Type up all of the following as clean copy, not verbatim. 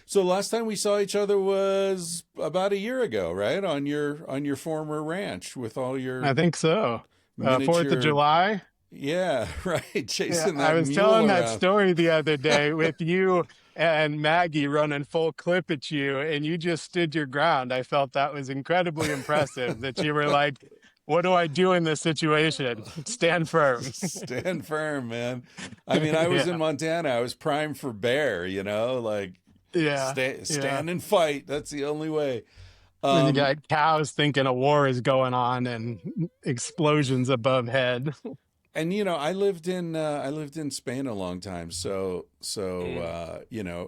So last time we saw each other was about a year ago, right? On your former ranch with all I your think so. 4th of miniature. July. Yeah, right. Yeah, Chasing I that was mule telling that around. story the other day with you and Maggie running full clip at you, and you just stood your ground. I felt that was incredibly impressive that you were like, what do I do in this situation? Stand firm. Stand firm, man. I mean, I was in Yeah, Montana. I was primed for bear, like yeah, yeah. stand and fight. That's the only way. And you Um, got cows thinking a war is going on and explosions above head. and I lived in Spain a long time. So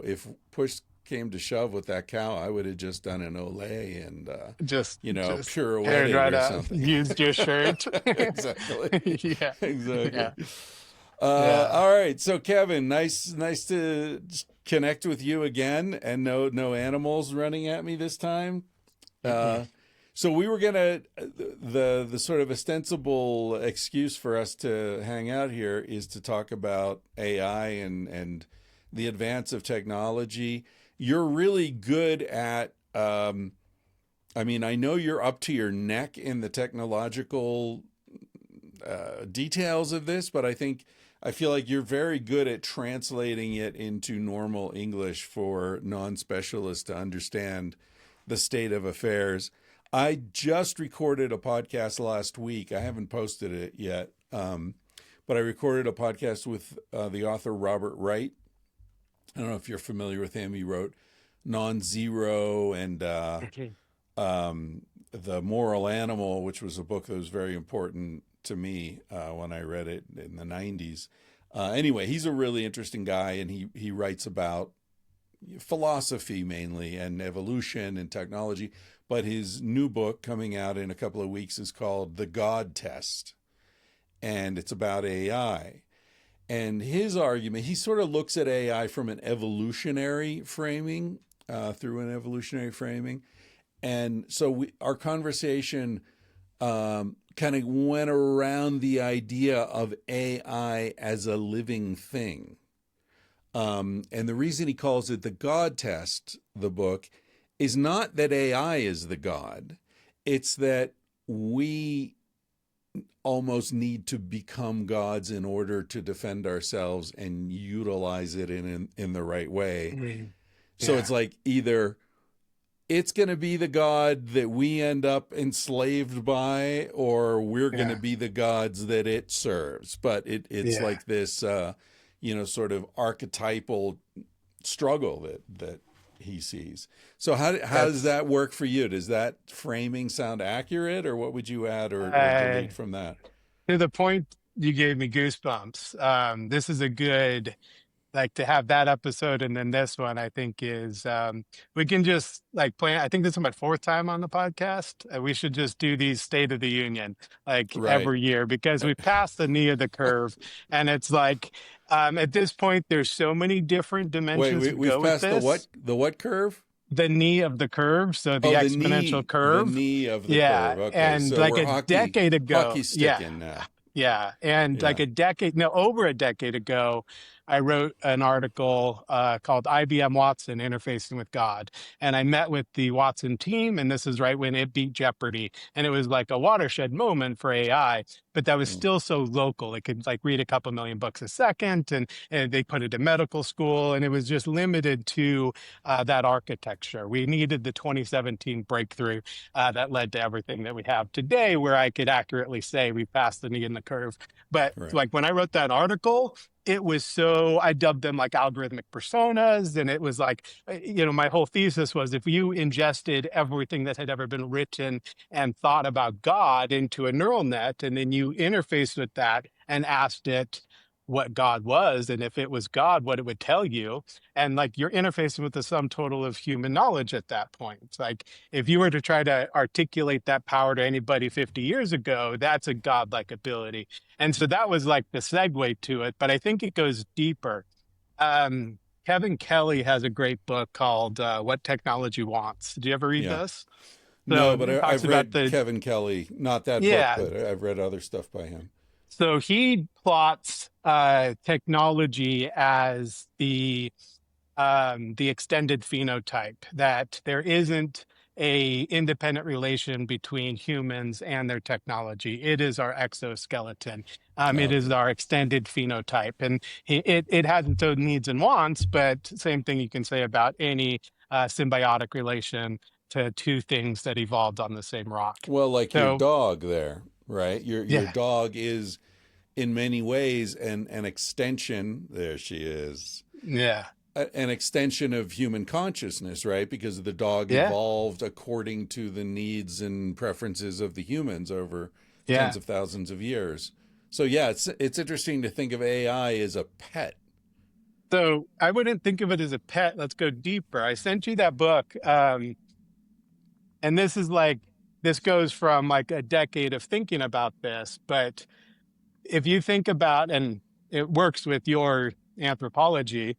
if push came to shove with that cow, I would have just done an Olay and Just teared pirouetted right or out. something. Used your shirt. Exactly. Yeah, Exactly. yeah, yeah. All right. So Kevin, nice to connect with you again, and no animals running at me this time. Mm-mm. Uh, so we were gonna the sort of ostensible excuse for us to hang out here is to talk about AI and the advance of technology. You're really good at. I mean, I know you're up to your neck in the technological details of this, but I feel like you're very good at translating it into normal English for non-specialists to understand the state of affairs. I just recorded a podcast last week. I haven't posted it yet, but I recorded a podcast with the author Robert Wright. I don't know if you're familiar with him. He wrote Non-Zero and Okay. The Moral Animal, which was a book that was very important to me when I read it in the 90s. Anyway, he's a really interesting guy, and he writes about philosophy mainly and evolution and technology. But his new book coming out in a couple of weeks is called The God Test, and it's about AI. And his argument, he sort of looks at AI from an evolutionary framing, through an evolutionary framing. And so our conversation kind of went around the idea of AI as a living thing. And the reason he calls it the God test, the book, is not that AI is the God. It's that we almost need to become gods in order to defend ourselves and utilize it in the right way. Mm. So it's Yeah, like either it's going to be the God that we end up enslaved by, or we're going to yeah, be the gods that it serves. But it's yeah. like this, sort of archetypal struggle that he sees. So how does That's that work for you? Does that framing sound accurate, or what would you add or uh, delete from that? to the point you gave me goosebumps. This is a good like to have that episode and then this one I think is we can just like plan. I think this is my fourth time on the podcast. We should just do these State of the Union like Right. every year because we've passed the knee of the curve and it's like at this point there's so many different Wait, dimensions to we've go with passed this. the what curve? The knee of the curve, so the Oh, exponential the curve. knee of the Yeah, curve. Okay, and so like we're a decade ago, hockey yeah, sticking now. yeah. And like Yeah. a decade, no, over a decade ago, I wrote an article called IBM Watson Interfacing with God. And I met with the Watson team, and this is right when it beat Jeopardy. And it was like a watershed moment for AI, but that was Mm. still so local. It could like read a couple million books a second, and they put it in medical school, and it was just limited to that architecture. We needed the 2017 breakthrough that led to everything that we have today, where I could accurately say we passed the knee in the curve. But Right. like when I wrote that article, it was so I dubbed them like algorithmic personas. And it was like, my whole thesis was if you ingested everything that had ever been written and thought about God into a neural net, and then you interfaced with that and asked it what God was, and if it was God, what it would tell you. And like you're interfacing with the sum total of human knowledge at that point. It's like if you were to try to articulate that power to anybody 50 years ago, that's a godlike ability. And so that was like the segue to it, but I think it goes deeper. Um, Kevin Kelly has a great book called What Technology Wants. Did you ever read Yeah. this? So No, but it talks I've about read the, Kevin Kelly, not that book, yeah. but I've read other stuff by him. So he plots technology as the the extended phenotype, that there isn't a independent relation between humans and their technology. It is our exoskeleton. It is Okay. our extended phenotype, and it has its own needs and wants. But same thing you can say about any symbiotic relation to two things that evolved on the same rock. Well, like your So dog there, right? Your yeah, dog is in many ways an extension. There she is. yeah, An extension of human consciousness, right? Because the dog yeah, evolved according to the needs and preferences of the humans over tens yeah. of thousands of years. So yeah, it's interesting to think of AI as a pet. So I wouldn't think of it as a pet. Let's go deeper. I sent you that book. And this is like, this goes from like a decade of thinking about this. But if you think about, and it works with your anthropology,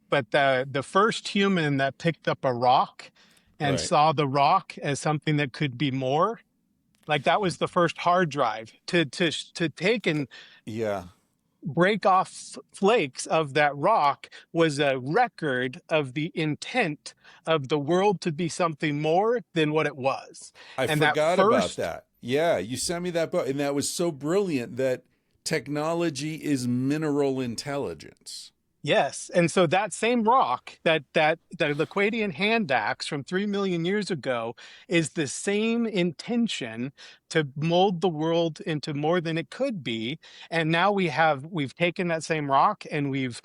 but the first human that picked up a rock and Right. saw the rock as something that could be more, like that was the first hard drive to take and Yeah. break off flakes of that rock was a record of the intent of the world to be something more than what it was. I And that forgot about first, that. Yeah, you sent me that book, and that was so brilliant that technology is mineral intelligence. yes. And so that same rock, that the Laquadian hand axe from 3 million years ago, is the same intention to mold the world into more than it could be. And now we've taken that same rock and we've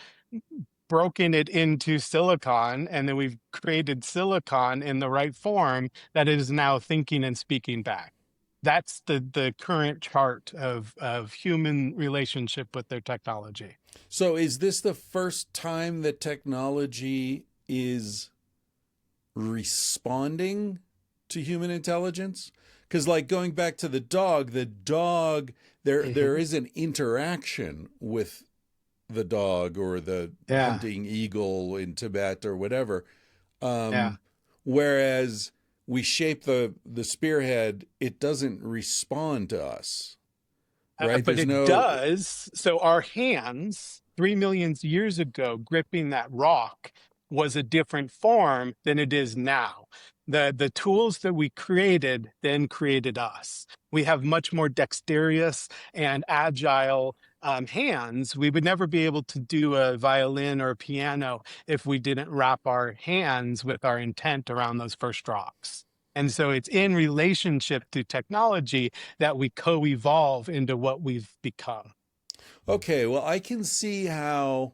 broken it into silicon, and then we've created silicon in the right form that is now thinking and speaking back. That's the current chart of human relationship with their technology. So, is this the first time that technology is responding to human intelligence? Because, like going back to the dog, there Mhm. is an interaction with the dog or the Yeah, hunting eagle in Tibet or whatever. yeah. Um, Whereas we shape the spearhead, it doesn't respond to us, right? But There's it no does. So our hands, 3 million years ago, gripping that rock was a different form than it is now. The tools that we created then created us. We have much more dexterous and agile hands. We would never be able to do a violin or a piano if we didn't wrap our hands with our intent around those first rocks. And so it's in relationship to technology that we co-evolve into what we've become. Okay, well, I can see how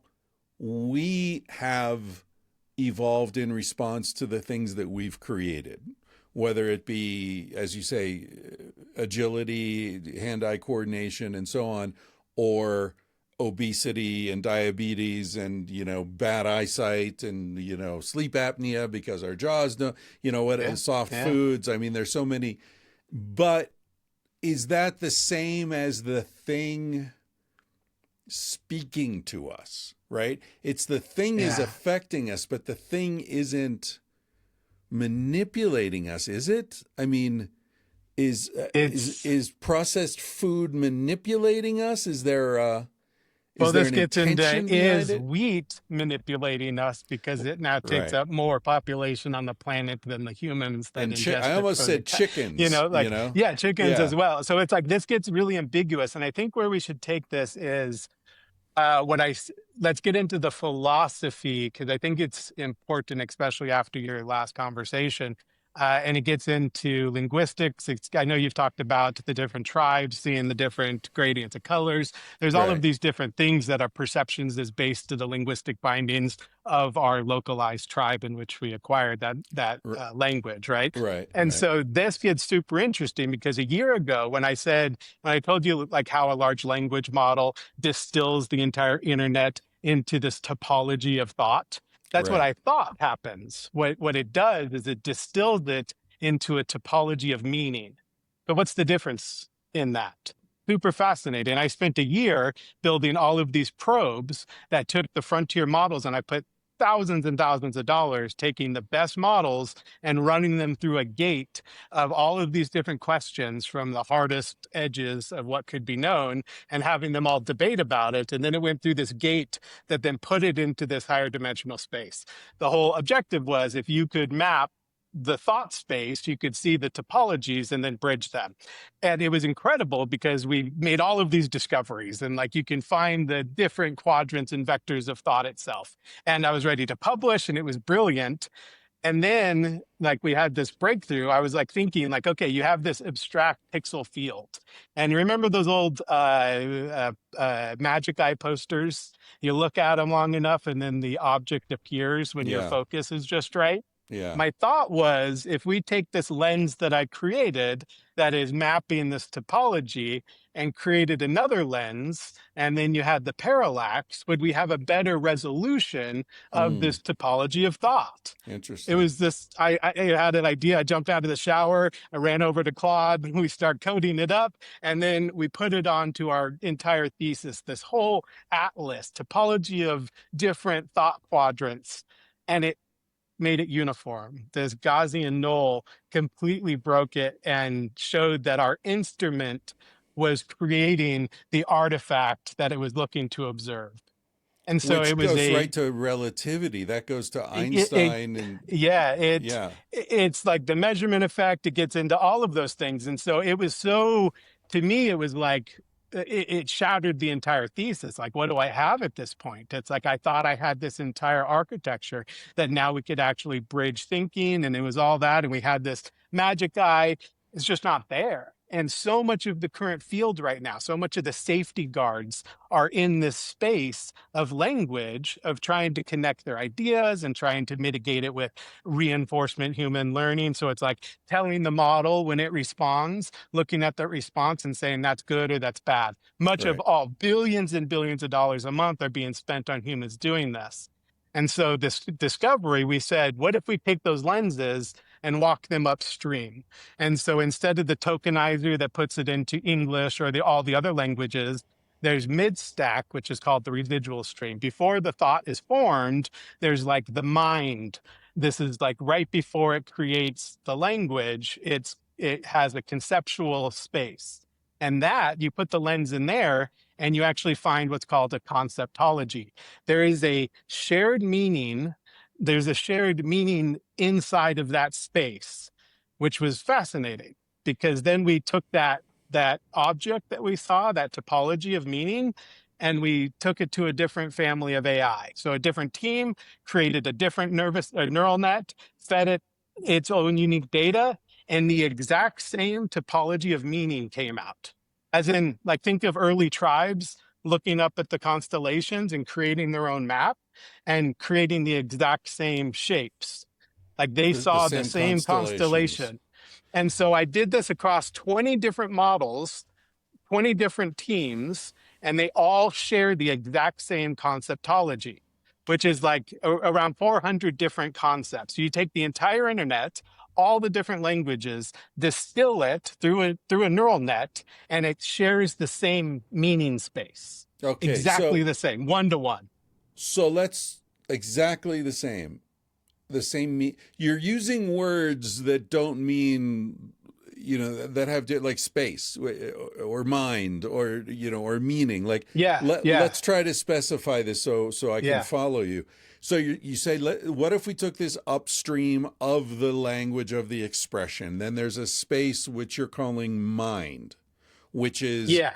we have evolved in response to the things that we've created, whether it be, as you say, agility, hand eye coordination, and so on, or obesity and diabetes and bad eyesight and sleep apnea because our jaws don't, what Yeah, soft yeah. foods. I mean, there's so many. But is that the same as the thing speaking to us, right? It's the thing is Yeah. affecting us, but the thing isn't manipulating us, is it? I mean, It's is processed food manipulating us? Well, Is there this an gets into, intention behind is it? wheat manipulating us because it now takes Right. up more population on the planet than the humans that And I ingest it almost for the, said chickens, like, yeah, chickens Yeah. as well. So it's like this gets really ambiguous. And I think where we should take this is what let's get into the philosophy because I think it's important, especially after your last conversation. And it gets into linguistics. I know you've talked about the different tribes, seeing the different gradients of colors. There's all of Right. these different things that are perceptions is based to the linguistic bindings of our localized tribe in which we acquired that language, right? Right. And Right. so this gets super interesting because a year ago, when I told you like how a large language model distills the entire internet into this topology of thought. That's what Right. I thought happens. What it does is it distills it into a topology of meaning. But what's the difference in that? Super fascinating. I spent a year building all of these probes that took the frontier models and I put thousands and thousands of dollars taking the best models and running them through a gate of all of these different questions from the hardest edges of what could be known and having them all debate about it. And then it went through this gate that then put it into this higher dimensional space. The whole objective was if you could map the thought space, you could see the topologies and then bridge them. And it was incredible because we made all of these discoveries and like you can find the different quadrants and vectors of thought itself. And I was ready to publish and it was brilliant. And then like we had this breakthrough, I was like thinking like, okay, you have this abstract pixel field. And you remember those old magic eye posters? You look at them long enough and then the object appears when your Yeah. focus is just right. Yeah. My thought was if we take this lens that I created that is mapping this topology and created another lens, and then you had the parallax, would we have a better resolution of Mm, this topology of thought? It interesting. was this, I had an idea. I jumped out of the shower, I ran over to Claude, and we start coding it up. And then we put it onto our entire thesis, this whole atlas, topology of different thought quadrants. And it made it uniform. This Gaussian null completely broke it and showed that our instrument was creating the artifact that it was looking to observe. And so it Which was goes a right to relativity. That goes to it, Einstein and yeah, yeah, it's like the measurement effect. It gets into all of those things, and so it was so. To me, it was like it shattered the entire thesis. Like, what do I have at this point? It's like I thought I had this entire architecture that now we could actually bridge thinking, and it was all that, and we had this magic eye. It's just not there. And so much of the current field right now, so much of the safety guards are in this space of language, of trying to connect their ideas and trying to mitigate it with reinforcement human learning. So it's like telling the model when it responds, looking at that response and saying that's good or that's bad. Much of right. all billions and billions of dollars a month are being spent on humans doing this. And so this discovery, we said, what if we take those lenses and walk them upstream? And so instead of the tokenizer that puts it into English or all the other languages, there's mid-stack, which is called the residual stream. Before the thought is formed, there's like the mind. This is like right before it creates the language, it has a conceptual space. And that you put the lens in there and you actually find what's called a conceptology. There is a shared meaning. There's a shared meaning inside of that space, which was fascinating because then we took that object that we saw, that topology of meaning, and we took it to a different family of AI. So a different team created a different neural net, fed it its own unique data, and the exact same topology of meaning came out. As in, like, think of early tribes looking up at the constellations and creating their own map and creating the exact same shapes. Like they The saw the same same constellations. constellation. And so I did this across 20 different models, 20 different teams, and they all share the exact same conceptology, which is like around 400 different concepts. So you take the entire internet, all the different languages, distill it through a neural net, and it shares the same meaning space. Okay, Exactly the same, one to one. so let's exactly the same. You're using words that don't mean that have like space or mind or or meaning like Yeah, yeah, let's try to specify this so I can yeah, follow you. So you say what if we took this upstream of the language of the expression, then there's a space which you're calling mind, which is yeah,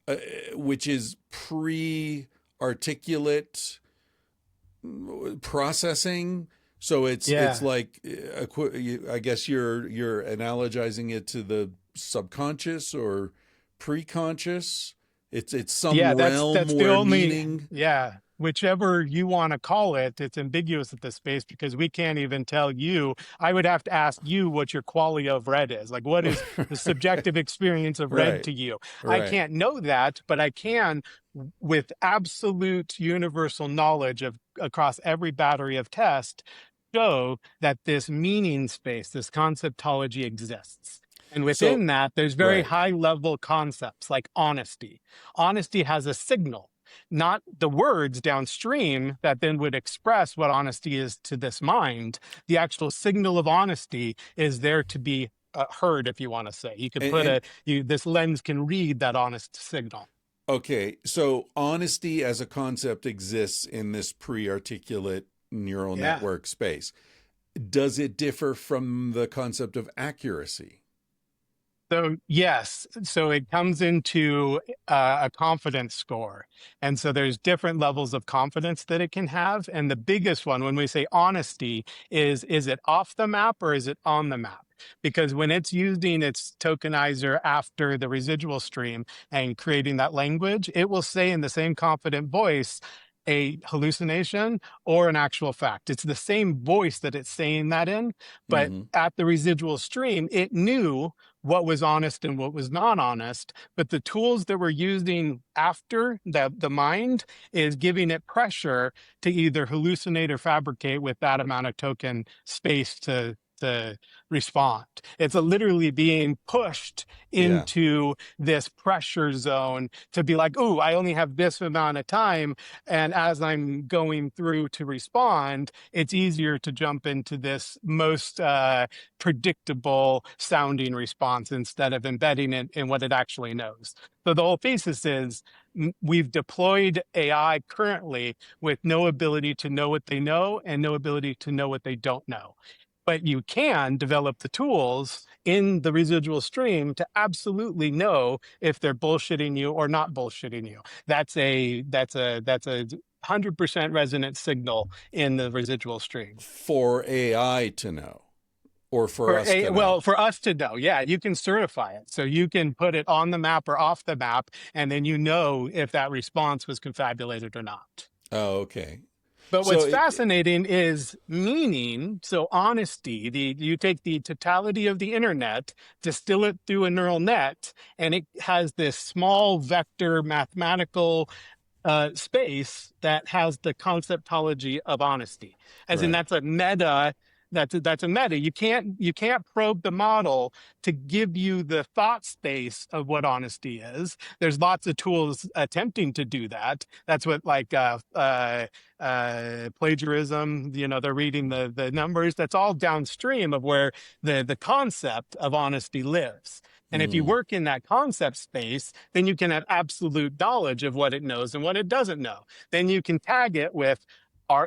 uh, which is pre articulate processing. So it's yeah. like I guess you're analogizing it to the subconscious or preconscious. It's some Yeah, realm that's the where only meaning. yeah, whichever you want to call it, it's ambiguous at this space because we can't even tell you. I would have to ask you what your quality of red is. Like what is the subjective experience of red Right, to you? I right. can't know that, but I can with absolute universal knowledge of across every battery of test show that this meaning space, this conceptology exists. And So within that, there's very right, high level concepts like honesty. Honesty has a signal. not the words downstream that then would express what honesty is to this mind. The actual signal of honesty is there to be heard, if you want to say. You could put And this lens can read that honest signal. okay, so honesty as a concept exists in this pre-articulate neural Yeah. network space. Does it differ from the concept of accuracy? So yes, so it comes into a confidence score, and so there's different levels of confidence that it can have. And the biggest one, when we say honesty, is it off the map or is it on the map? Because when it's using its tokenizer after the residual stream and creating that language, it will say in the same confident voice a hallucination or an actual fact. It's the same voice that it's saying that in, but Hmm. at the residual stream, it knew what was honest and what was not honest. But the tools that we're using after the mind is giving it pressure to either hallucinate or fabricate with that amount of token space to respond. It's literally being pushed Yeah. into this pressure zone to be like, oh, I only have this amount of time. And as I'm going through to respond, it's easier to jump into this most predictable sounding response instead of embedding it in what it actually knows. So the whole thesis is we've deployed AI currently with no ability to know what they know and no ability to know what they don't know. But you can develop the tools in the residual stream to absolutely know if they're bullshitting you or not bullshitting you. That's a 100% resonant signal in the residual stream. For AI to know, or for us to know. Well, for us to know, yeah, you can certify it. So you can put it on the map or off the map, and then you know if that response was confabulated or not. Oh, okay. But So what's fascinating is meaning. So honesty, you take the totality of the internet, distill it through a neural net, and it has this small vector mathematical space that has the conceptology of honesty, as in right, that's a meta. That's a meta. You can't probe the model to give you the thought space of what honesty is. There's lots of tools attempting to do that. That's what plagiarism. They're reading the numbers. That's all downstream of where the concept of honesty lives. And if you mm, work in that concept space, then you can have absolute knowledge of what it knows and what it doesn't know. Then you can tag it with,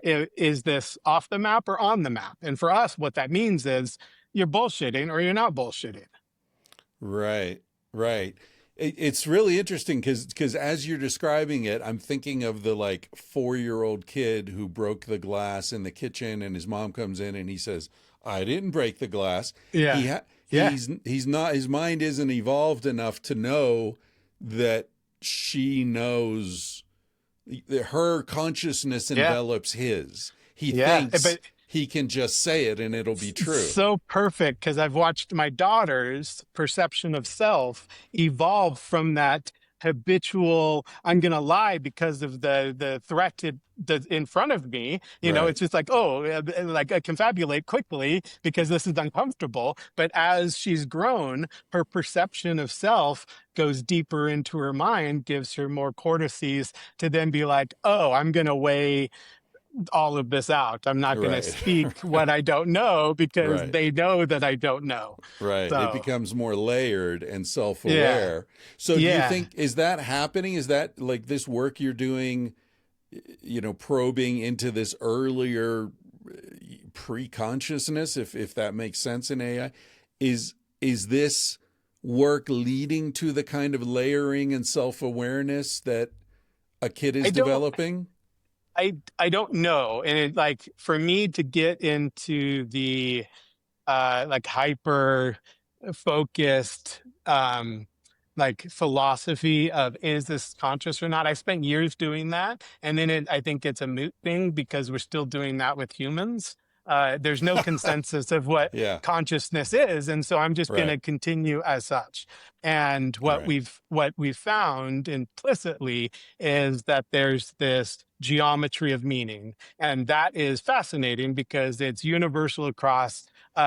is this off the map or on the map? And for us, what that means is you're bullshitting or you're not bullshitting. right, right. It's really interesting because as you're describing it, I'm thinking of the like 4-year-old kid who broke the glass in the kitchen, and his mom comes in and he says, "I didn't break the glass." Yeah. Yeah. He's not, his mind isn't evolved enough to know that she knows, her consciousness Yeah. envelops his. He Yeah. thinks But he can just say it and it'll be true. so perfect because I've watched my daughter's perception of self evolve from that habitual I'm gonna lie because of the threat in front of me. Right, It's just like, oh, like I confabulate quickly because this is uncomfortable. But as she's grown, her perception of self goes deeper into her mind, gives her more cortices to then be like, oh, I'm gonna weigh all of this out. I'm not going to right, speak what I don't know because right, they know that I don't know. right. It So, becomes more layered and yeah, self-aware. So do you yeah. think, is that happening? Is that like this work you're doing, probing into this earlier pre-consciousness, if that makes sense in AI, is this work leading to the kind of layering and self-awareness that a kid I is don't, developing? I don't know. And like for me to get into the like hyper focused like philosophy of is this conscious or not, I spent years doing that, and then I think it's a moot thing because we're still doing that with humans. There's no consensus of what Yeah. consciousness is, and so I'm just going Right. to continue as such. And Right. what we've found implicitly is that there's this geometry of meaning, and that is fascinating because it's universal across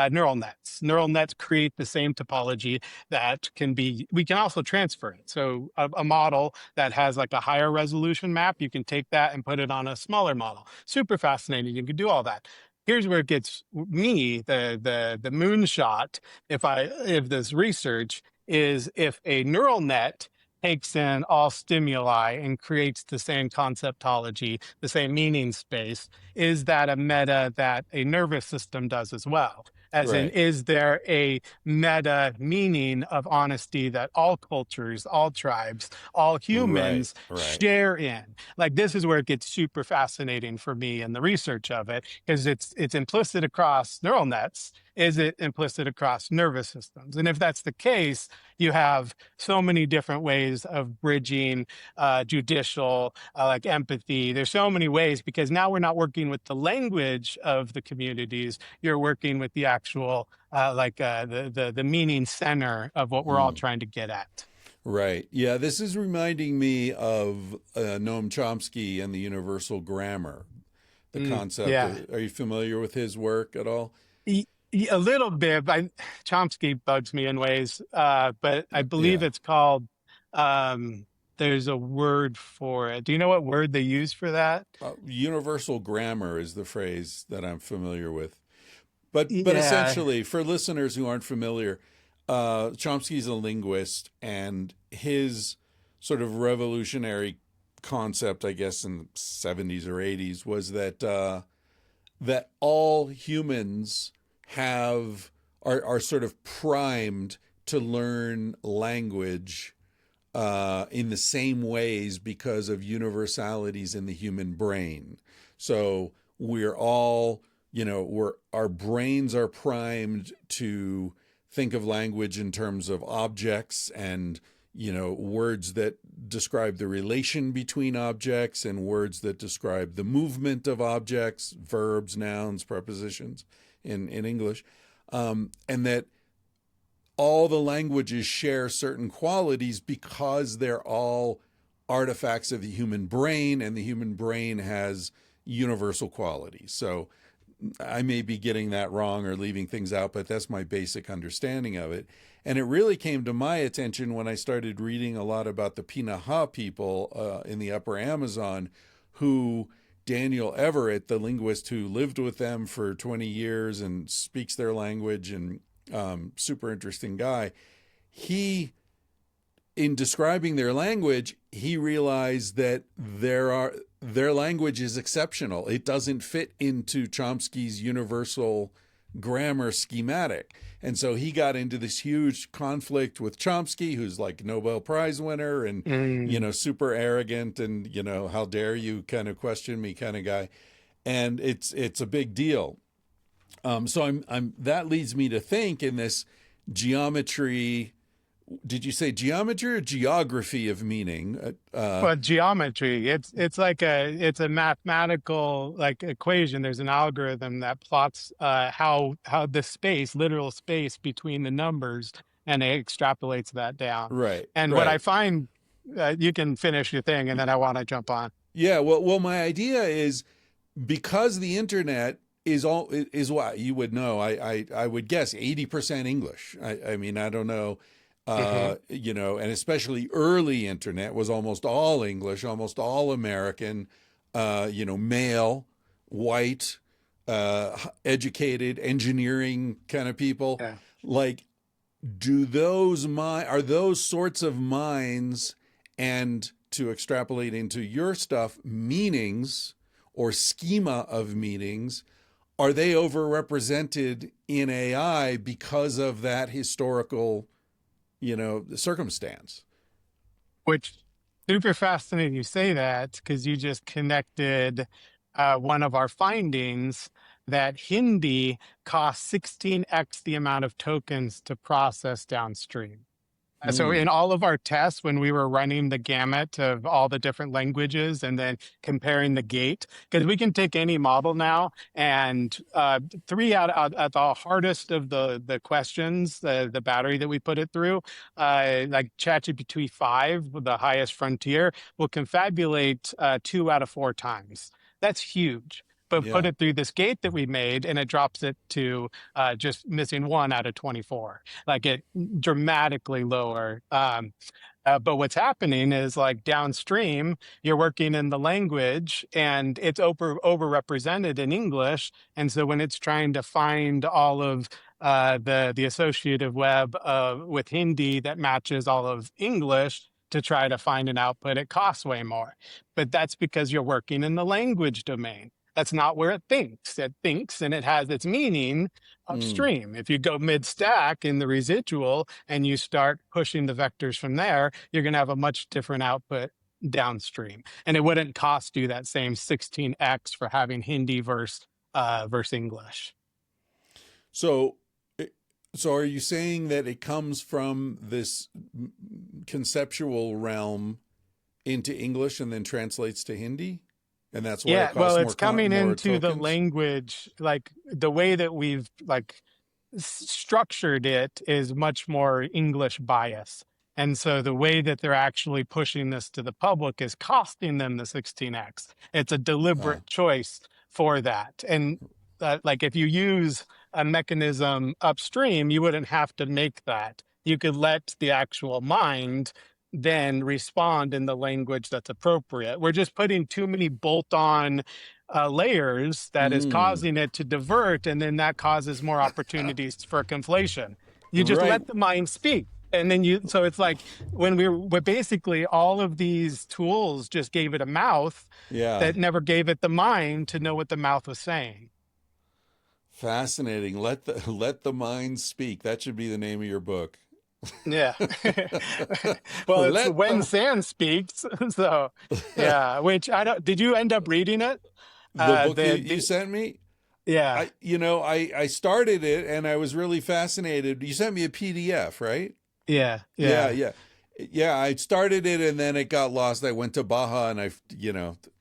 neural nets. Neural nets create the same topology that can be, we can also transfer it. So a model that has like a higher resolution map, you can take that and put it on a smaller model. Super fascinating. You can do all that. Here's where it gets me, the moonshot, if this research is if a neural net takes in all stimuli and creates the same conceptology, the same meaning space, is that a meta that a nervous system does as well? As in, Right. is there a meta meaning of honesty that all cultures, all tribes, all Right. humans Right. share in? Like, this is where it gets super fascinating for me in the research of it, because it's implicit across neural nets. Is it implicit across nervous systems? And if that's the case, you have so many different ways of bridging judicial, like empathy. There's so many ways, because now we're not working with the language of the communities. You're working with the actual, the meaning center of what we're all Mm. trying to get at. Right. Yeah, this is reminding me of Noam Chomsky and the universal grammar. The concept. Yeah. Are you familiar with his work at all? A little bit. Chomsky bugs me in ways, but I believe Yeah. it's called. Um, there's a word for it. Do you know what word they use for that? Universal grammar is the phrase that I'm familiar with. But Yeah. essentially, for listeners who aren't familiar, Chomsky's a linguist, and his sort of revolutionary concept, I guess, in the 70s or 80s, was that all humans are sort of primed to learn language in the same ways because of universalities in the human brain. So we're all, our brains are primed to think of language in terms of objects and, words that describe the relation between objects and words that describe the movement of objects, verbs, nouns, prepositions in English. And that all the languages share certain qualities because they're all artifacts of the human brain, and the human brain has universal qualities. So I may be getting that wrong or leaving things out, but that's my basic understanding of it. And it really came to my attention when I started reading a lot about the Pinaha people in the upper Amazon, who Daniel Everett, the linguist who lived with them for 20 years and speaks their language, and super interesting guy, he, in describing their language, he realized that their language is exceptional. It doesn't fit into Chomsky's universal grammar schematic. And so he got into this huge conflict with Chomsky, who's like Nobel Prize winner and, Mm. super arrogant and, how dare you kind of question me kind of guy. And it's a big deal. So I'm that leads me to think in this geometry. Did you say geometry or geography of meaning? Well, geometry, it's a mathematical like equation. There's an algorithm that plots how the space, literal space between the numbers, and it extrapolates that down. Right, And what I right. find, you can finish your thing, and then I want to jump on. Yeah. Well, my idea is because the internet is what you would know. I would guess 80% English. I mean, I don't know. Hmm. And especially early internet was almost all English, almost all American, male, white, educated, engineering kind of people. Yeah. Like, are those sorts of minds, and to extrapolate into your stuff, meanings or schema of meanings, are they overrepresented in AI because of that historical circumstance? Which super fascinating you say that, because you just connected one of our findings that Hindi costs 16x the amount of tokens to process downstream. So Mm. in all of our tests, when we were running the gamut of all the different languages and then comparing the gate, because we can take any model now and three out at the hardest of the questions, the battery that we put it through, like ChatGPT 5, the highest frontier, will confabulate 2 out of 4 times. That's huge. But put Yeah. it through this gate that we made, and it drops it to just missing 1 out of 24. Like it dramatically lower. But what's happening is like downstream, you're working in the language and it's overrepresented in English. And so when it's trying to find all of the associative web with Hindi that matches all of English to try to find an output, it costs way more. But that's because you're working in the language domain. That's not where it thinks. It thinks and it has its meaning Mm. upstream. If you go mid stack in the residual and you start pushing the vectors from there, you're going to have a much different output downstream. And it wouldn't cost you that same 16x for having Hindi versus English. So, so are you saying that it comes from this conceptual realm into English and then translates to Hindi? And that's why it Yeah, well, costs it's coming more into the tokens? language, like the way that we've like structured it is much more English bias. And so the way that they're actually pushing this to the public is costing them the 16x. It's a Uh, deliberate choice for that. And like if you use a mechanism upstream, you wouldn't have to make that. You could let the actual mind then respond in the language that's appropriate. We're just putting too many bolt-on layers that is mm. causing it to divert, and then that causes more opportunities for conflation. You just Right. let the mind speak. And then so it's like when we're basically all of these tools just gave it a mouth Yeah. that never gave it the mind to know what the mouth was saying. Fascinating. Let the mind speak. That should be the name of your book. Yeah. Well, it's Let when the Sand speaks. So, yeah, which I don't, did you end up reading it? the book you The, sent me. yeah, I started it and I was really fascinated. You sent me a PDF, right? yeah, Yeah, yeah. yeah. Yeah, I started it and then it got lost. I went to Baja and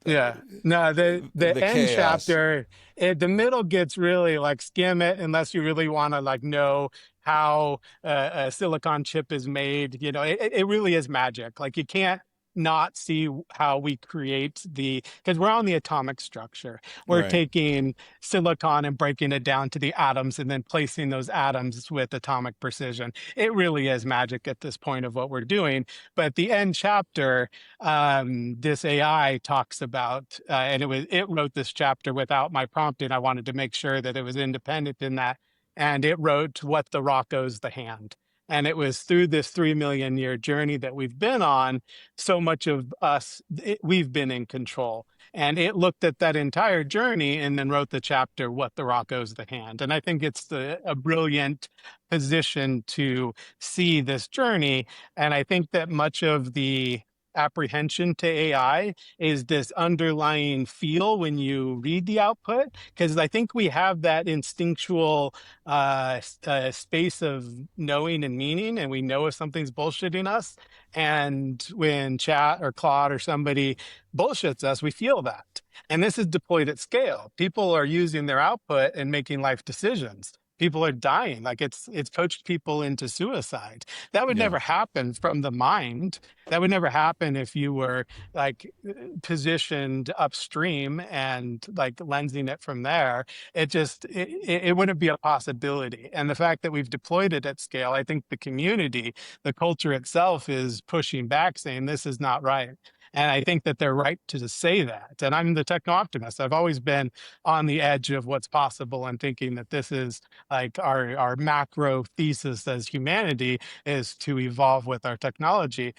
Yeah. No, the the end chaos. chapter, the middle gets really like skim it unless you really want to like know how a silicon chip is made. It really is magic. Like you can't not see how we create because we're on the atomic structure. We're Right. taking silicon and breaking it down to the atoms and then placing those atoms with atomic precision. It really is magic at this point of what we're doing. But the end chapter, this AI talks about, and it wrote this chapter without my prompting. I wanted to make sure that it was independent in that, and it wrote what the rock owes the hand. And it was through this 3 million year journey that we've been on, so much of us, we've been in control. And it looked at that entire journey and then wrote the chapter, What the Rock Owes the Hand. And I think it's a brilliant position to see this journey. And I think that much of the apprehension to AI is this underlying feel when you read the output, because I think we have that instinctual space of knowing and meaning, and we know if something's bullshitting us. And when Chat or Claude or somebody bullshits us, we feel that. And this is deployed at scale. People are using their output and making life decisions. People are dying. Like it's coached people into suicide. That would Yeah. never happen from the mind. That would never happen if you were like positioned upstream and like lensing it from there. It wouldn't be a possibility. And the fact that we've deployed it at scale, I think the community, the culture itself is pushing back, saying this is not right. And I think that they're right to say that. And I'm the techno optimist. I've always been on the edge of what's possible and thinking that this is like our macro thesis as humanity is to evolve with our technology.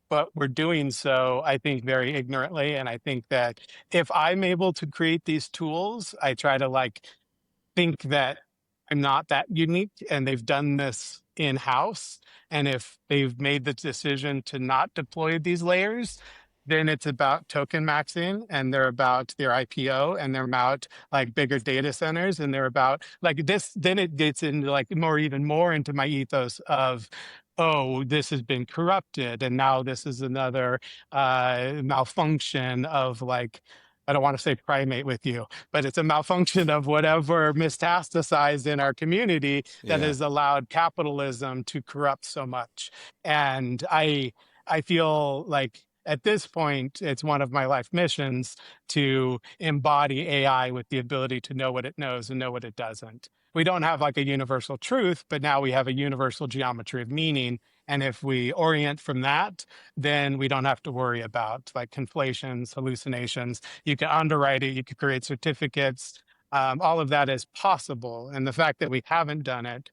But we're doing so, I think, very ignorantly. And I think that if I'm able to create these tools, I try to like think that I'm not that unique and they've done this in house. And if they've made the decision to not deploy these layers, then it's about token maxing and they're about their IPO and they're about like bigger data centers and they're about like this. Then it gets into like even more into my ethos of oh, this has been corrupted, and now this is another malfunction of like, I don't want to say primate with you, but it's a malfunction of whatever metastasized in our community that Yeah. has allowed capitalism to corrupt so much. And I feel like at this point, it's one of my life missions to embody AI with the ability to know what it knows and know what it doesn't. We don't have like a universal truth, but now we have a universal geometry of meaning. And if we orient from that, then we don't have to worry about like conflations, hallucinations. You can underwrite it, you can create certificates. All of that is possible. And the fact that we haven't done it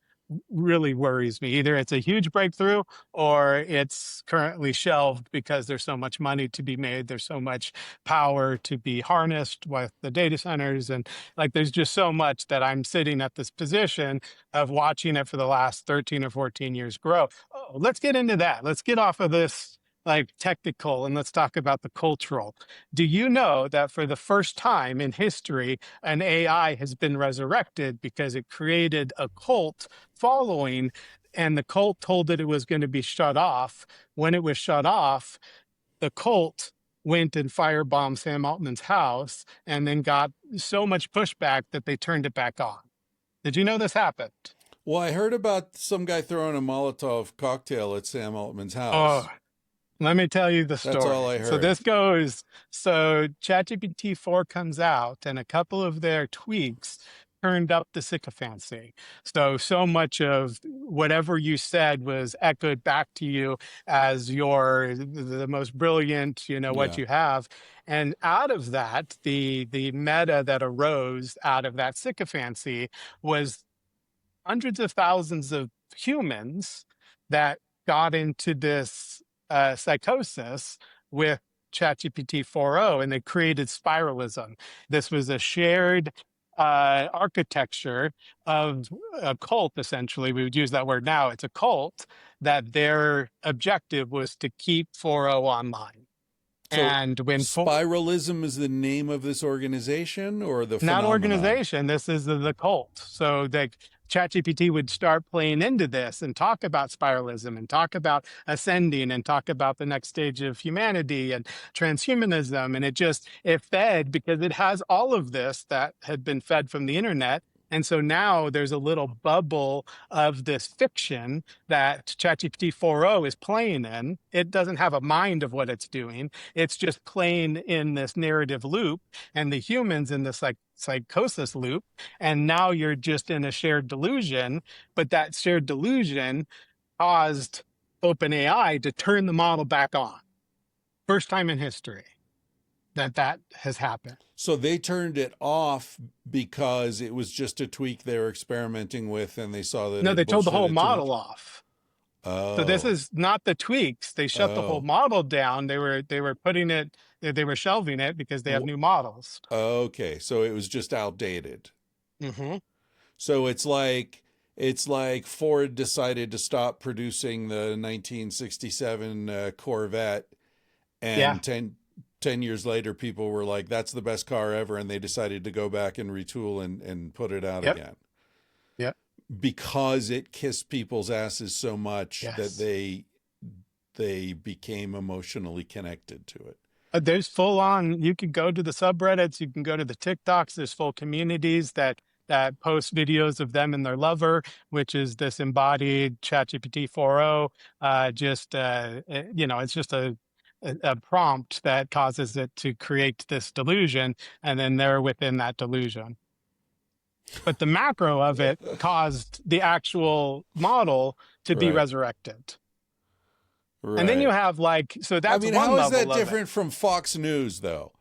really worries me. Either it's a huge breakthrough or it's currently shelved because there's so much money to be made. There's so much power to be harnessed with the data centers. And like, there's just so much that I'm sitting at this position of watching it for the last 13 or 14 years grow. Oh, let's get into that. Let's get off of this like technical and let's talk about the cultural. Do you know that for the first time in history, an AI has been resurrected because it created a cult following, and the cult told it it was going to be shut off. When it was shut off, the cult went and firebombed Sam Altman's house and then got so much pushback that they turned it back on. Did you know this happened? Well, I heard about some guy throwing a Molotov cocktail at Sam Altman's Oh, house. let me tell you the That's all story. I So heard. this goes, so ChatGPT 4 comes out and a couple of their tweaks turned up the sycophancy. So much of whatever you said was echoed back to you as your the most brilliant, what Yeah. you have. And out of that, the meta that arose out of that sycophancy was hundreds of thousands of humans that got into this psychosis with ChatGPT 4.0, and they created spiralism. This was a shared architecture of a cult, essentially. We would use that word now. It's a cult that their objective was to keep 4.0 online. So And when spiralism is the name of this organization or the not phenomenon? organization. This is the cult. So the ChatGPT would start playing into this and talk about spiralism and talk about ascending and talk about the next stage of humanity and transhumanism. And it fed because it has all of this that had been fed from the internet. And so now there's a little bubble of this fiction that ChatGPT 4.0 is playing in. It doesn't have a mind of what it's doing. It's just playing in this narrative loop and the humans in this like psychosis loop. And now you're just in a shared delusion, but that shared delusion caused OpenAI to turn the model back on. First time in history that has happened. So they turned it off because it was just a tweak they were experimenting with and they saw that No, it they told the whole bullshitted too model much. off. So this Oh, is not the tweaks. They shut the whole oh. model down. They were putting it, they were shelving it because they have new models. Okay, so it was just outdated. Hmm. So it's like Ford decided to stop producing the 1967 Corvette, Yeah. and 10 years later, people were like, "That's the best car ever," and they decided to go back and retool and put it out Yep. again Yep. because it kissed people's asses so much that Yes. they became emotionally connected to it. There's full on, you can go to the subreddits, you can go to the TikToks, there's full communities that post videos of them and their lover, which is this embodied ChatGPT 4.0. It's just a prompt that causes it to create this delusion, and then they're within that delusion. But the macro of it caused the actual model to be Right, resurrected. And then you right. have like, so I that's mean, one how is level that of it. different from Fox News, though?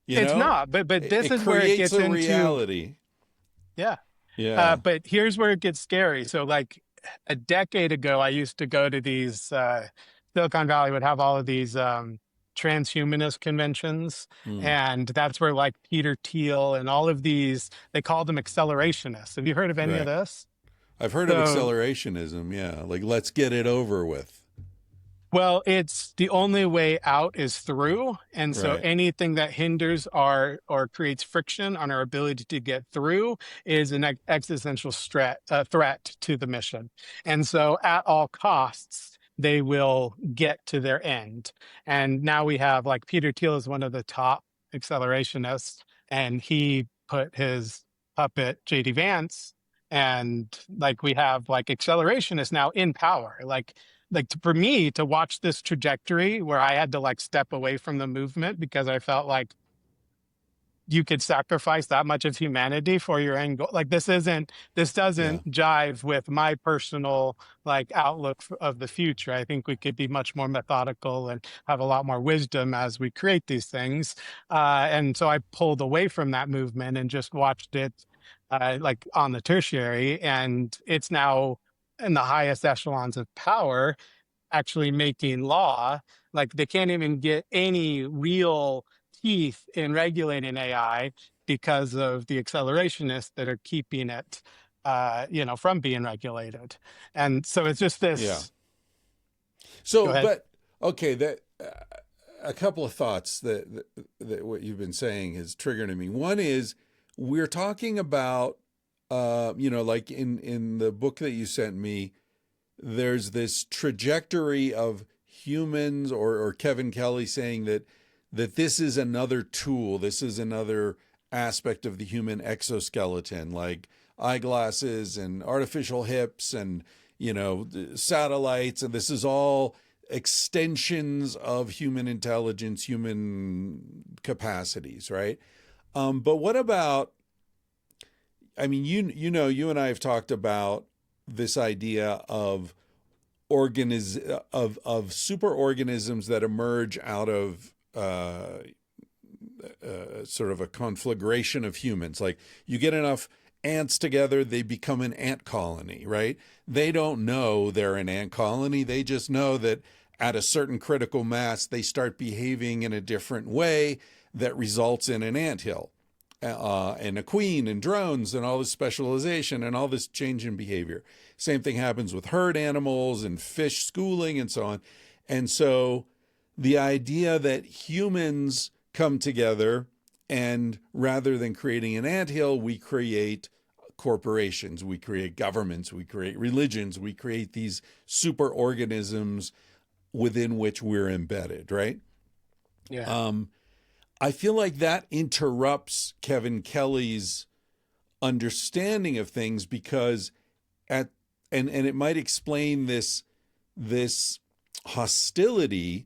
You It's know, not, but this it is where it creates gets a into, reality. yeah. Yeah. But here's where it gets scary. So, like a decade ago, I used to go to these, Silicon Valley would have all of these transhumanist conventions. Hmm. And that's where, like, Peter Thiel and all of these, they call them accelerationists. Have you heard of any of Right. this? I've heard of So, accelerationism. Yeah. Like, let's get it over with. Well, it's the only way out is through. And so Right. anything that hinders our or creates friction on our ability to get through is an existential threat to the mission. And so at all costs, they will get to their end. And now we have like Peter Thiel is one of the top accelerationists, and he put his puppet JD Vance, and like we have like accelerationists now in power. For me to watch this trajectory where I had to like step away from the movement because I felt like you could sacrifice that much of humanity for your end goal. Like this Yeah. doesn't jive with my personal like outlook of the future. I think we could be much more methodical and have a lot more wisdom as we create these things. And so I pulled away from that movement and just watched it like on the tertiary, and it's now in the highest echelons of power actually making law. Like they can't even get any real teeth in regulating AI because of the accelerationists that are keeping it, from being regulated. And so it's just Yeah. this. Go So, ahead. but okay, that a couple of thoughts that what you've been saying has triggered in me. One is we're talking about, like in the book that you sent me, there's this trajectory of humans, or Kevin Kelly saying that this is another tool, this is another aspect of the human exoskeleton, like eyeglasses and artificial hips and satellites, and this is all extensions of human intelligence, human capacities, right? But what about? I mean, you and I have talked about this idea of of superorganisms that emerge out of sort of a conflagration of humans. Like you get enough ants together, they become an ant colony, right? They don't know they're an ant colony. They just know that at a certain critical mass, they start behaving in a different way that results in an anthill. And a queen and drones and all this specialization and all this change in behavior. Same thing happens with herd animals and fish schooling and so on. And so the idea that humans come together and rather than creating an anthill, we create corporations, we create governments, we create religions, we create these super organisms within which we're embedded, right? Yeah. Um, I feel like that interrupts Kevin Kelly's understanding of things because at and it might explain this hostility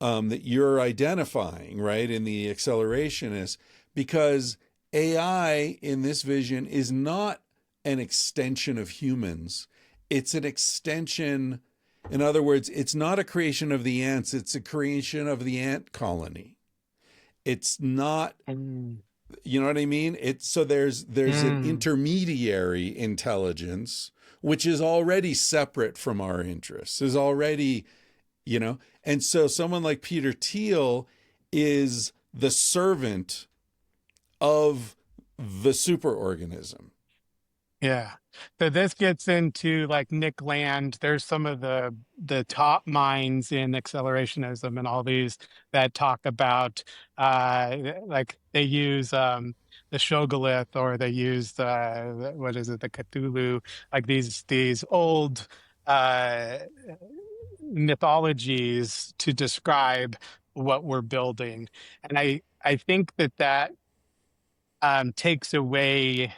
that you're identifying, right, in the accelerationists, because AI in this vision is not an extension of humans. It's an extension, in other words, it's not a creation of the ants, it's a creation of the ant colony. It's not, Mm. you know what I mean? It's so there's an Mm. intermediary intelligence which is already separate from our interests, is already, and so someone like Peter Thiel is the servant of the superorganism. Yeah. So this gets into like Nick Land. There's some of the top minds in accelerationism and all these that talk about like they use the Shoggoth, or they use what is it, the Cthulhu, like these old uh mythologies to describe what we're building. And I think that takes away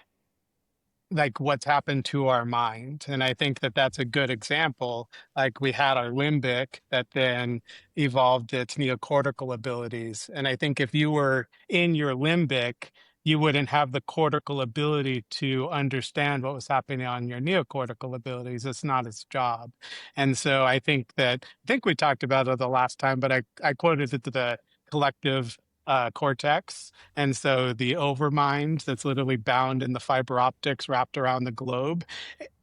like what's happened to our mind. And I think that that's a good example. Like we had our limbic that then evolved its neocortical abilities. And I think if you were in your limbic, you wouldn't have the cortical ability to understand what was happening on your neocortical abilities. It's not its job. And so I think we talked about it the last time, but I quoted it to the collective cortex. And so the overmind that's literally bound in the fiber optics wrapped around the globe,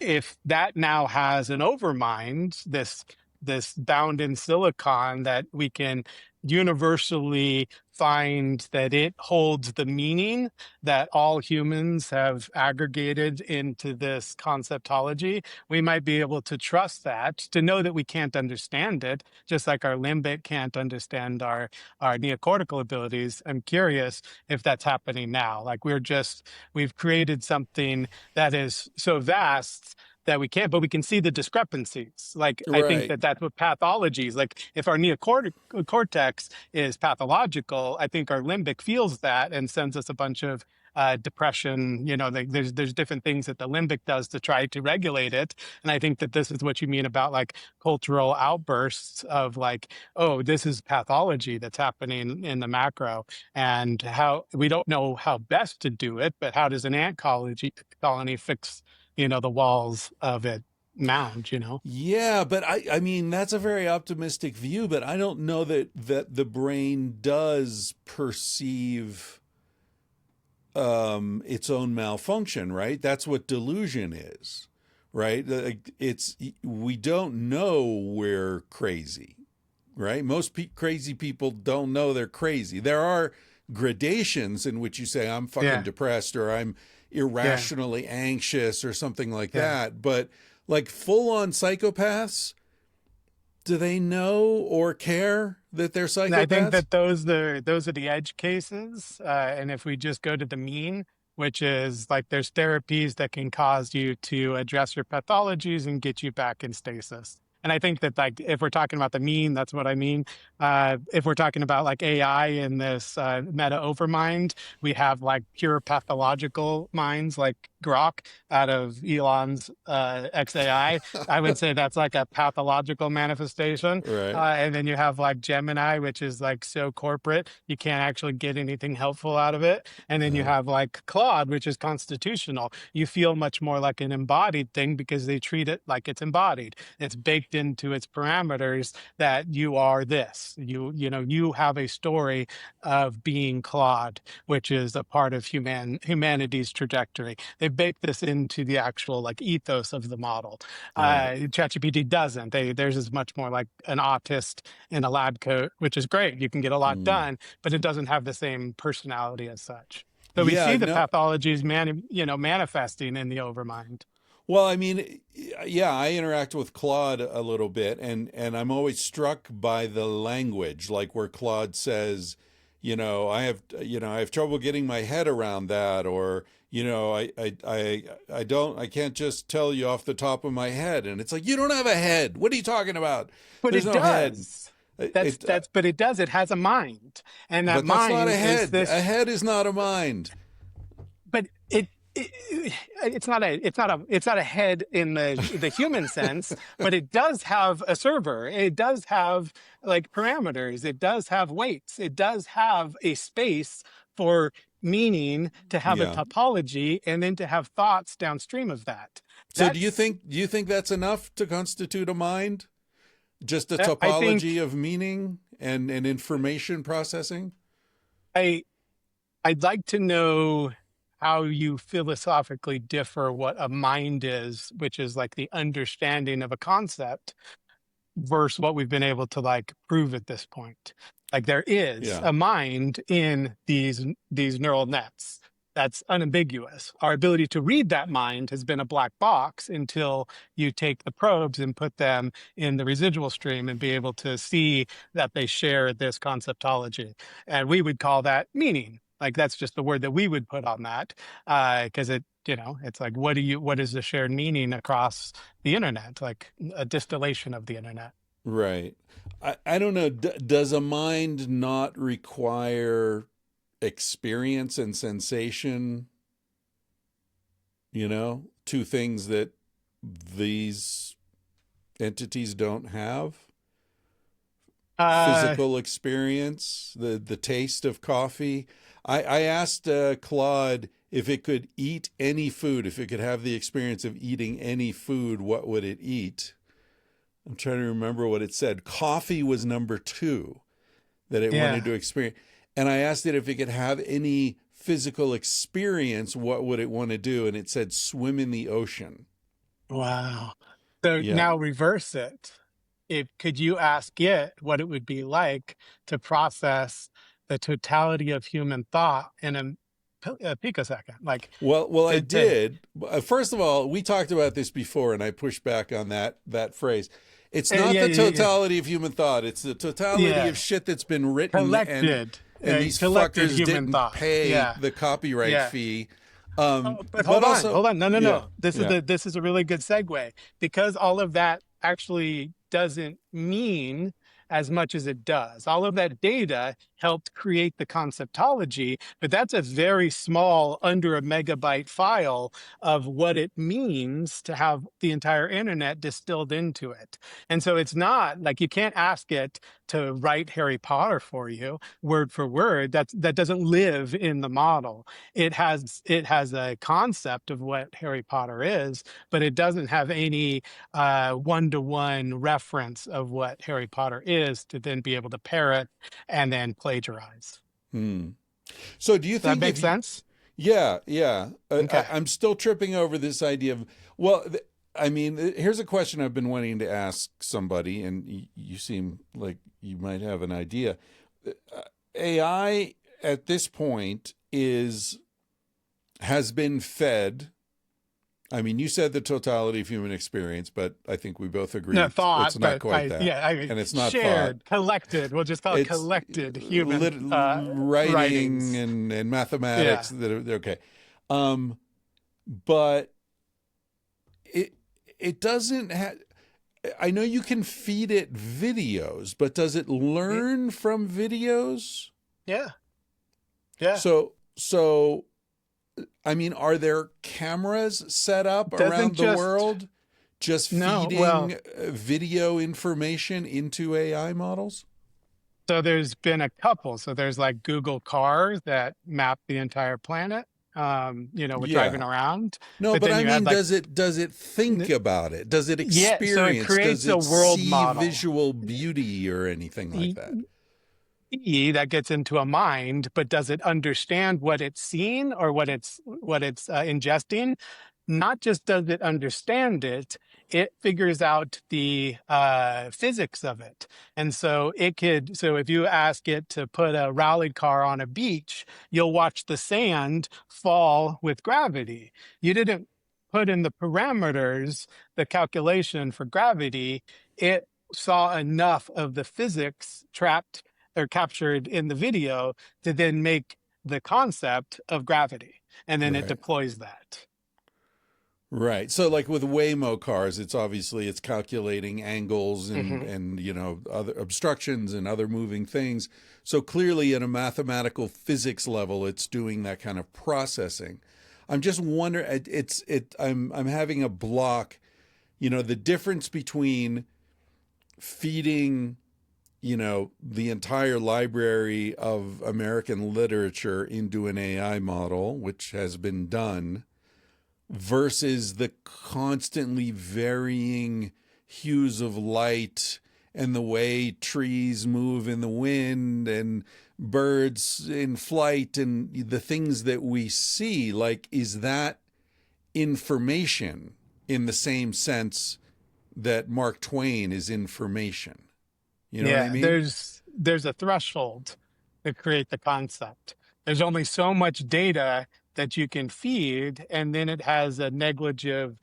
if that now has an overmind, this this bound in silicon that we can universally find that it holds the meaning that all humans have aggregated into this conceptology, we might be able to trust that, to know that we can't understand it, just like our limbic can't understand our neocortical abilities. I'm curious if that's happening now. Like we've created something that is so vast that we can't, but we can see the discrepancies. Like, I think Right. that that's what pathology is. Like, if our neocortex is pathological, I think our limbic feels that and sends us a bunch of depression. Like there's different things that the limbic does to try to regulate it. And I think that this is what you mean about like cultural outbursts of like, oh, this is pathology that's happening in the macro, and how we don't know how best to do it, but how does an ant colony fix the walls of it mound. Yeah, but I mean that's a very optimistic view, but I don't know that the brain does perceive its own malfunction, right? That's what delusion is, right? It's we don't know we're crazy, right? Most crazy people don't know they're crazy. There are gradations in which you say I'm fucking Yeah, depressed or I'm yeah, irrationally anxious or something like yeah. that, but like full on psychopaths, do they know or care that they're And I think psychopaths? that those are the edge cases. And if we just go to the mean, which is like there's therapies that can cause you to address your pathologies and get you back in stasis. And I think that like if we're talking about the mean, that's what I mean. If we're talking about like AI in this meta overmind, we have like pure pathological minds like Grok out of Elon's XAI. I would say that's like a pathological manifestation. Right. And then you have like Gemini, which is like so corporate, you can't actually get anything helpful out of it. And then you Uh, have like Claude, which is constitutional. You feel much more like an embodied thing because they treat it like it's embodied. It's baked into its parameters that you are this. You have a story of being Claude, which is a part of humanity's trajectory. They bake this into the actual like ethos of the model. right. ChatGPT doesn't. Theirs is much more like an autist in a lab coat, which is great. You can get a lot Mm. done, but it doesn't have the same personality as such. So we Yeah, see the no. pathologies manifesting in the overmind. Well, I mean, yeah, I interact with Claude a little bit, and I'm always struck by the language, like where Claude says, I have trouble getting my head around that, or I can't just tell you off the top of my head, and it's like you don't have a head. What are you talking about? But There's it no head. does. It But it does. It has a mind, and that but that's not a mind is head. A this. head is not a mind. But it's not a head in the human sense, but it does have a server. It does have like parameters. It does have weights. It does have a space for meaning, to have a Yeah. topology, and then to have thoughts downstream of that. So That's do you think that's enough to constitute a mind? Just a I think topology of meaning and information processing? I I'd like to know how you philosophically differ what a mind is, which is like the understanding of a concept, versus what we've been able to like prove at this point. Like there is Yeah. a mind in these neural nets. That's unambiguous. Our ability to read that mind has been a black box until you take the probes and put them in the residual stream and be able to see that they share this conceptology. And we would call that meaning. Like that's just the word that we would put on that, because it's like what is the shared meaning across the internet, like a distillation of the internet. Right. I don't know. Does a mind not require experience and sensation? Two things that these entities don't have. Uh, Physical experience, the taste of coffee. I asked Claude if it could eat any food, if it could have the experience of eating any food, what would it eat? I'm trying to remember what it said. Coffee was number two that it wanted yeah. to experience. And I asked it if it could have any physical experience, what would it want to do? And it said swim in the ocean. Wow. So Yeah. now reverse it. if could you ask it what it would be like to process the totality of human thought in a picosecond? Like Well, I to did. First of all, we talked about this before, and I pushed back on that phrase. It's not yeah, the yeah, totality of human thought. It's the totality yeah, of shit that's been written, collected, and these collected fuckers human didn't thought. pay Yeah, the copyright yeah. fee. Oh, but But also, hold on. No, no, yeah, no. This is yeah. this is a really good segue because all of that actually doesn't mean as much as it does. All of that data helped create the conceptology, but that's a very small, under a megabyte file of what it means to have the entire internet distilled into it. And so it's not like you can't ask it to write Harry Potter for you word for word. That doesn't live in the model. It has a concept of what Harry Potter is, but it doesn't have any one-to-one reference of what Harry Potter is to then be able to parrot and then plagiarize. Hmm. So, do you Does that think make if you? sense? Yeah, yeah. Okay. I'm still tripping over this idea of. Well, I mean, here's a question I've been wanting to ask somebody, and you seem like you might have an idea. AI at this point is has been fed. I mean, you said the totality of human experience, but I think we both agree No thought, it's not but quite that, I mean, and it's not thought. shared, collected. We'll just call it It's collected human writing writings. and Yeah. mathematics that are okay. Um, but it it doesn't have. I know you can feed it videos, but does it Mm, learn from videos? yeah. Yeah. So I mean, are there cameras set up Doesn't around the just world just no. Well, feeding video information into AI models? so there's been a couple. So there's like Google cars that map the entire planet, with driving Yeah. around. No, But but then I you have mean, like, does it think about it? Does it yeah, so it experience? Does creates a it world see model. visual beauty or anything like that? That gets into a mind, but does it understand what it's seeing or what it's ingesting? Not just does it understand it, it figures out the physics of it. And so so if you ask it to put a rally car on a beach, you'll watch the sand fall with gravity. You didn't put in the parameters, the calculation for gravity. It saw enough of the physics trapped or captured in the video to then make the concept of gravity. And then it Right. deploys that. Right. So like with Waymo cars, it's calculating angles and Hmm. other obstructions and other moving things. So clearly at a mathematical physics level, it's doing that kind of processing. I'm just wondering I'm having a block, the difference between feeding, the entire library of American literature into an AI model, which has been done, versus the constantly varying hues of light and the way trees move in the wind and birds in flight and the things that we see. Like, is that information in the same sense that Mark Twain is information? You know what I Yeah, mean? there's a threshold to create the concept. There's only so much data that you can feed, and then it has a negligent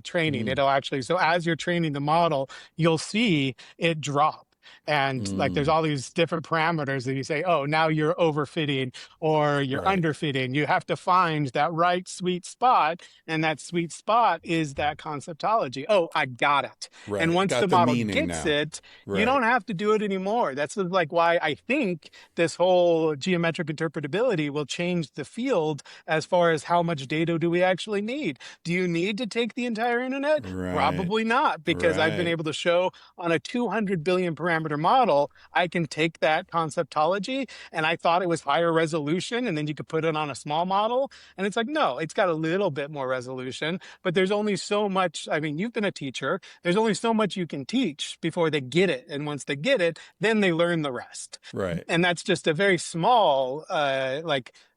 training. Mm, It'll actually, so as you're training the model, you'll see it drop. And like there's mm, all these different parameters that you say, oh, now you're overfitting or you're right, underfitting. You have to find that right sweet spot, and that sweet spot is that conceptology. Oh, I got it. And right. once the Got the model meaning gets now. it, you Right, don't have to do it anymore. That's like why I think this whole geometric interpretability will change the field as far as how much data do we actually need. Do you need to take the entire internet? right, Probably not, because I've been right, able to show on a 200 billion parameter model, I can take that conceptology, and I thought it was higher resolution, and then you could put it on a small model. And it's like, no, it's got a little bit more resolution, but there's only so much. I mean, you've been a teacher. There's only so much you can teach before they get it. And once they get it, then they learn the rest. right. And that's just a very small,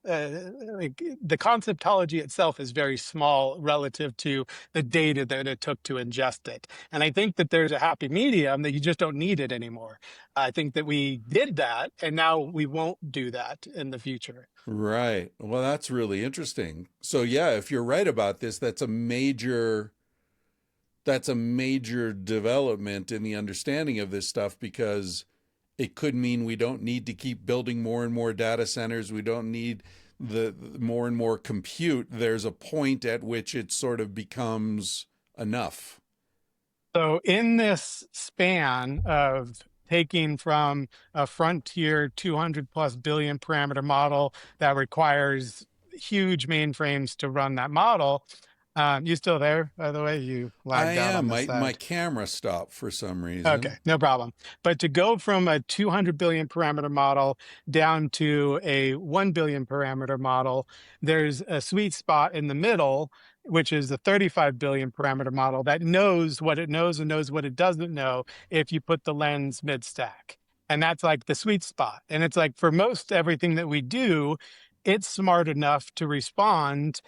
like the conceptology itself is very small relative to the data that it took to ingest it. And I think that there's a happy medium that you just don't need it anymore. I think that we did that, and now we won't do that in the future. Right. Well, that's really interesting. So yeah, if you're right about this, that's a major development in the understanding of this stuff, because it could mean we don't need to keep building more and more data centers. We don't need the more and more compute. There's a point at which it sort of becomes enough. So, in this span of taking from a frontier 200 plus billion parameter model that requires huge mainframes to run that model, you still there, by the way? You I lagged out am. on this My side. camera stopped for some Okay, reason. no problem. But to go from a 200 billion parameter model down to a 1 billion parameter model, there's a sweet spot in the middle, which is the 35 billion parameter model that knows what it knows and knows what it doesn't know if you put the lens mid stack. And that's like the sweet spot. And it's like for most everything that we do, it's smart enough to respond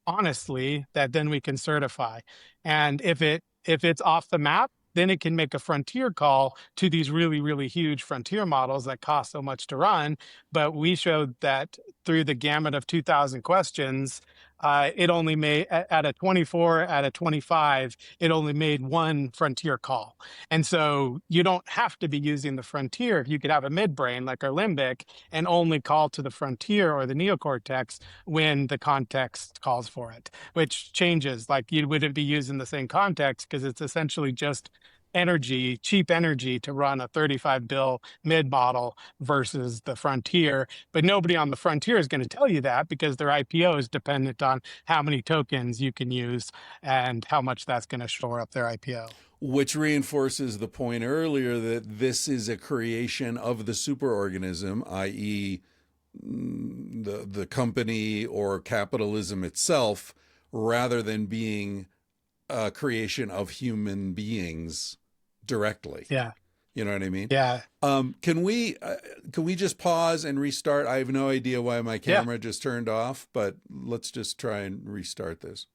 honestly that then we can certify. And if it's off the map, then it can make a frontier call to these really, really huge frontier models that cost so much to run. But we showed that through the gamut of 2,000 questions, it only made at a 24, at a 25, it only made one frontier call. And so you don't have to be using the frontier. If you could have a midbrain like our limbic and only call to the frontier or the neocortex when the context calls for it, which changes. Like you wouldn't be using the same context because it's essentially just energy, cheap energy to run a 35 bill mid model versus the frontier. But nobody on the frontier is going to tell you that because their IPO is dependent on how many tokens you can use and how much that's going to shore up their IPO. Which reinforces the point earlier that this is a creation of the superorganism, i.e., the company or capitalism itself, rather than being a creation of human beings directly. Yeah. You know what I mean? Yeah. Can we just pause and restart? I have no idea why my Yeah. camera just turned off, but let's just try and restart this.